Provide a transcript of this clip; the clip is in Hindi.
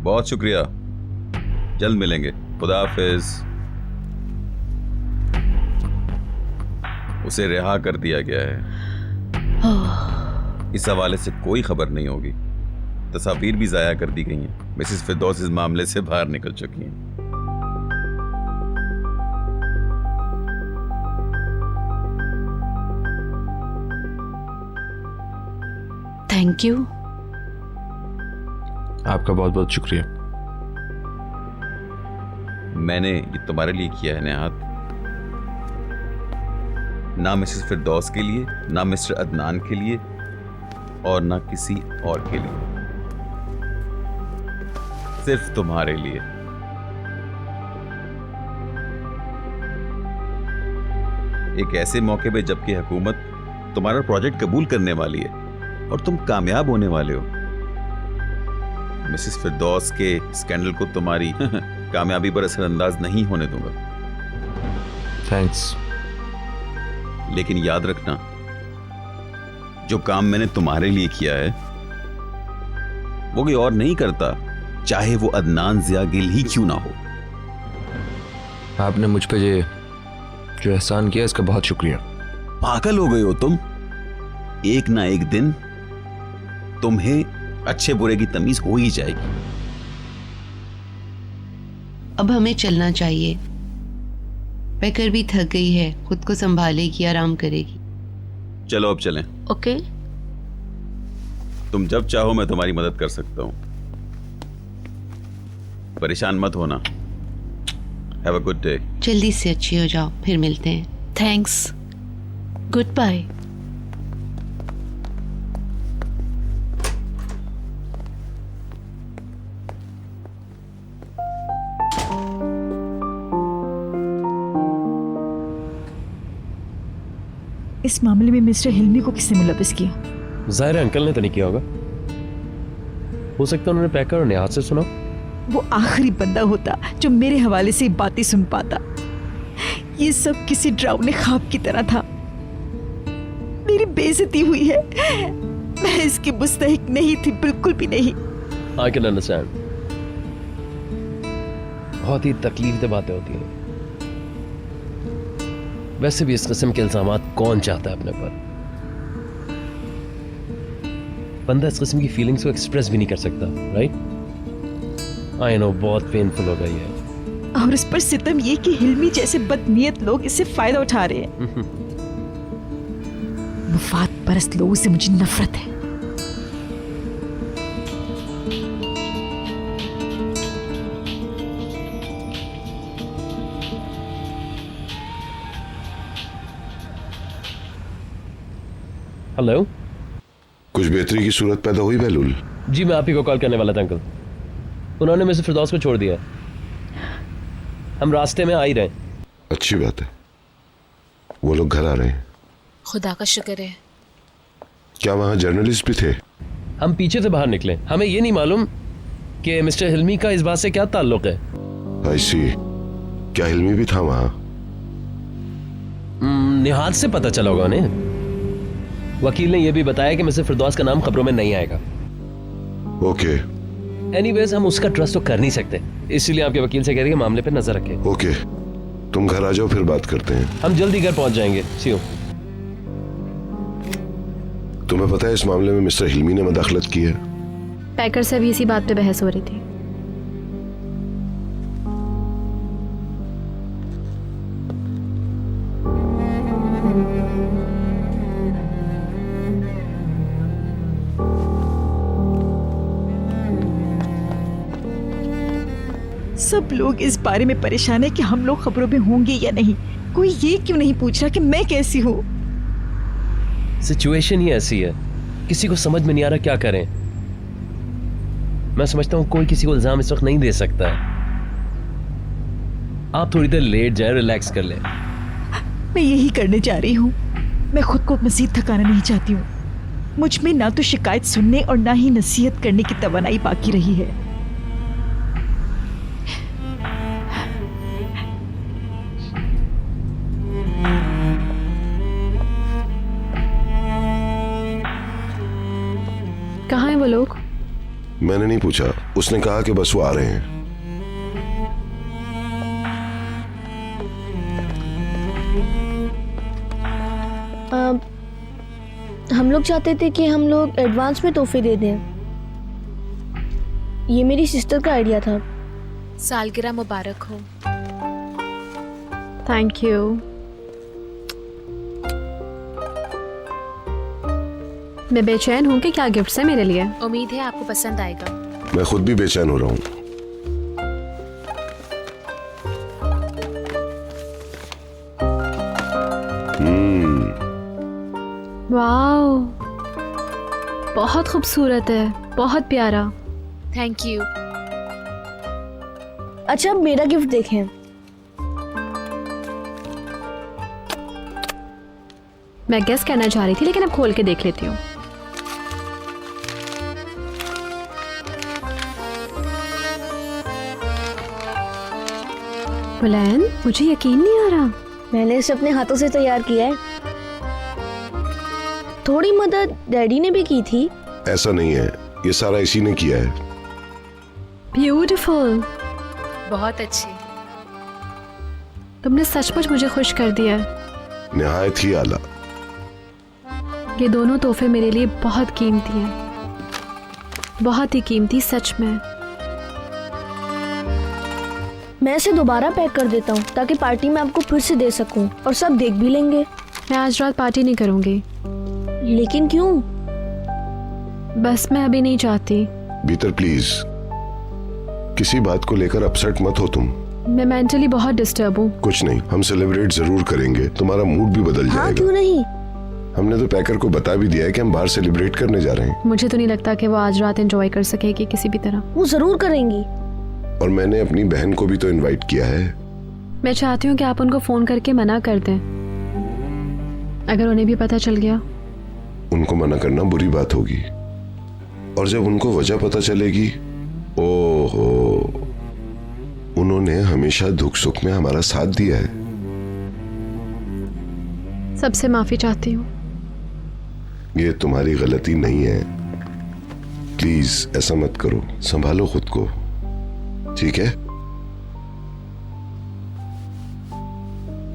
बहुत शुक्रिया, जल्द मिलेंगे। खुदा हाफिज। उसे रिहा कर दिया गया है। इस हवाले से कोई खबर नहीं होगी। तस्वीर भी जाया कर दी गई हैं। मिसेस फिरदौस इस मामले से बाहर निकल चुकी हैं। Thank you. आपका बहुत बहुत शुक्रिया। मैंने ये तुम्हारे लिए किया है नेहात, ना मिसेस फिरदौस के लिए, ना मिस्टर अदनान के लिए, और ना किसी और के लिए, सिर्फ तुम्हारे लिए। एक ऐसे मौके पे जबकि हुकूमत तुम्हारा प्रोजेक्ट कबूल करने वाली है और तुम कामयाब होने वाले हो। मिसेस फिरदौस के स्कैंडल को तुम्हारी कामयाबी पर असरअंदाज नहीं होने दूंगा। थैंक्स। लेकिन याद रखना, जो काम मैंने तुम्हारे लिए किया है वो कोई और नहीं करता, चाहे वो अदनान ज़िया गिल ही क्यों ना हो। आपने मुझ पे ये जो एहसान किया इसका बहुत शुक्रिया। पागल हो गए हो तुम। एक ना एक दिन तुम्हें अच्छे बुरे की तमीज हो ही जाएगी। अब हमें चलना चाहिए। पैकर भी थक गई है, खुद को संभालेगी, आराम करेगी। चलो अब चलें। ओके। तुम जब चाहो मैं तुम्हारी मदद कर सकता हूं। परेशान मत होना। Have a good day. जल्दी से अच्छी हो जाओ, फिर मिलते हैं। Thanks, good bye. इस मामले में मिस्टर हिल्मी को किसने मुलविस किया? जाहिर है अंकल ने तो नहीं किया होगा। हो सकता है उन्होंने पैकर और नेहात से सुना। वो आखिरी बंदा होता जो मेरे हवाले से बातें सुन पाता। ये सब किसी डरावने ख्वाब की तरह था। मेरी बेइज्जती हुई है। मैं इसकी मुस्तहिक नहीं थी, बिल्कुल भी नहीं। I can understand. बहुत ही तकलीफदेह बातें होती हैं। वैसे भी इस किस्म के इल्जामात कौन चाहता है अपने पर। बंदा इस किस्म की फीलिंग्स को एक्सप्रेस भी नहीं कर सकता, राइट? आई नो, बहुत पेनफुल हो गई है। और इस पर सितम ये कि हिल्मी जैसे बदनीयत लोग इससे फायदा उठा रहे हैं। मुफाद परस्त लोगों से मुझे नफरत है। हेलो। कुछ बेहतरी की सूरत पैदा हुई बहलूल? जी मैं आप ही को कॉल करने वाला था अंकल। उन्होंने मिसेस फिरदौस को छोड़ दिया। हम रास्ते में आ ही रहे। अच्छी बात है। वो लोग घर आ रहे हैं। खुदा का शुक्र है। क्या वहाँ जर्नलिस्ट भी थे? हम पीछे से बाहर निकले। हमें ये नहीं मालूम कि मिस्टर हिल्मी का इस बात से क्या ताल्लुक है। आई सी। क्या हिल्मी भी था वहाँ? निहात से पता चला होगा उन्हें। वकील ने यह भी बताया कि मिसेस फिरदौस का नाम खबरों में नहीं आएगा। ओके। एनीवेज हम उसका ट्रस्ट तो कर नहीं सकते, इसलिए आपके वकील से कह रहे कि मामले पे नजर रखें। ओके, तुम घर आ जाओ, फिर बात करते हैं। हम जल्दी घर पहुंच जाएंगे। सी यू। तुम्हें पता है इस मामले में मिस्टर हिल्मी ने मदाखलत की है? पैकर से भी इसी बात पे बहस हो रही थी। सब लोग इस बारे में परेशान है कि हम लोग खबरों में होंगे या नहीं। कोई ये क्यों नहीं पूछ रहा कि मैं कैसी हूँ? सिचुएशन ही ऐसी है, किसी को समझ में नहीं आ रहा क्या करें। मैं समझता हूँ कोई किसी को इल्जाम इस वक्त नहीं दे सकता है। आप थोड़ी देर लेट जाए, रिलैक्स कर ले। मैं यही करने जा रही हूँ। मैं खुद को मजीद थकाना नहीं चाहती हूँ। मुझ में ना तो शिकायत सुनने और ना ही नसीहत करने की तवानाई बाकी रही है। कहाँ हैं वो लोग? मैंने नहीं पूछा, उसने कहा कि बस वो आ रहे हैं। हम लोग चाहते थे कि हम लोग एडवांस में तोहफे दे दें। ये मेरी सिस्टर का आइडिया था। सालगिरह मुबारक हो। Thank you. मैं बेचैन हूँ कि क्या गिफ्ट्स है मेरे लिए। उम्मीद है आपको पसंद आएगा। मैं खुद भी बेचैन हो रहा हूँ। वाओ, बहुत खूबसूरत है, बहुत प्यारा। Thank you. अच्छा, अब मेरा गिफ्ट देखें। मैं गेस करना चाह रही थी लेकिन अब खोल के देख लेती हूँ। बुलैन, मुझे यकीन नहीं आ रहा। मैंने इसे अपने हाथों से तैयार किया है। थोड़ी मदद डैडी ने भी की थी। ऐसा नहीं है, ये सारा इसी ने किया है। ब्यूटीफुल। बहुत अच्छी। तुमने सचमुच मुझे खुश कर दिया। निहायत ही आला। ये दोनों तोहफे मेरे लिए बहुत कीमती हैं, बहुत ही कीमती, सच में। मैं इसे दोबारा पैक कर देता हूँ ताकि पार्टी में आपको फिर से दे सकूं और सब देख भी लेंगे। मैं आज रात पार्टी नहीं करूंगी। लेकिन क्यों? बस मैं अभी नहीं चाहती। भीतर प्लीज, किसी बात को लेकर अपसेट मत हो तुम। मैं मेंटली बहुत डिस्टर्ब हूँ। कुछ नहीं, हम सेलिब्रेट जरूर करेंगे, तुम्हारा मूड भी बदल हाँ, जाएगा। क्यों नहीं? हमने तो पैकर को बता भी दिया है कि हम बाहर सेलिब्रेट करने जा रहे हैं। मुझे तो नहीं लगता कि वो आज रात एंजॉय कर सकेगी किसी भी तरह। वो जरूर करेंगी। और मैंने अपनी बहन को भी तो इनवाइट किया है। मैं चाहती हूँ कि आप उनको फोन करके मना कर दें। अगर उन्हें भी पता चल गया। उनको मना करना बुरी बात होगी, और जब उनको वजह पता चलेगी, ओहो, उन्होंने हमेशा दुख सुख में हमारा साथ दिया है। सबसे माफी चाहती हूँ। ये तुम्हारी गलती नहीं है, प्लीज ऐसा मत करो, संभालो खुद को, ठीक है?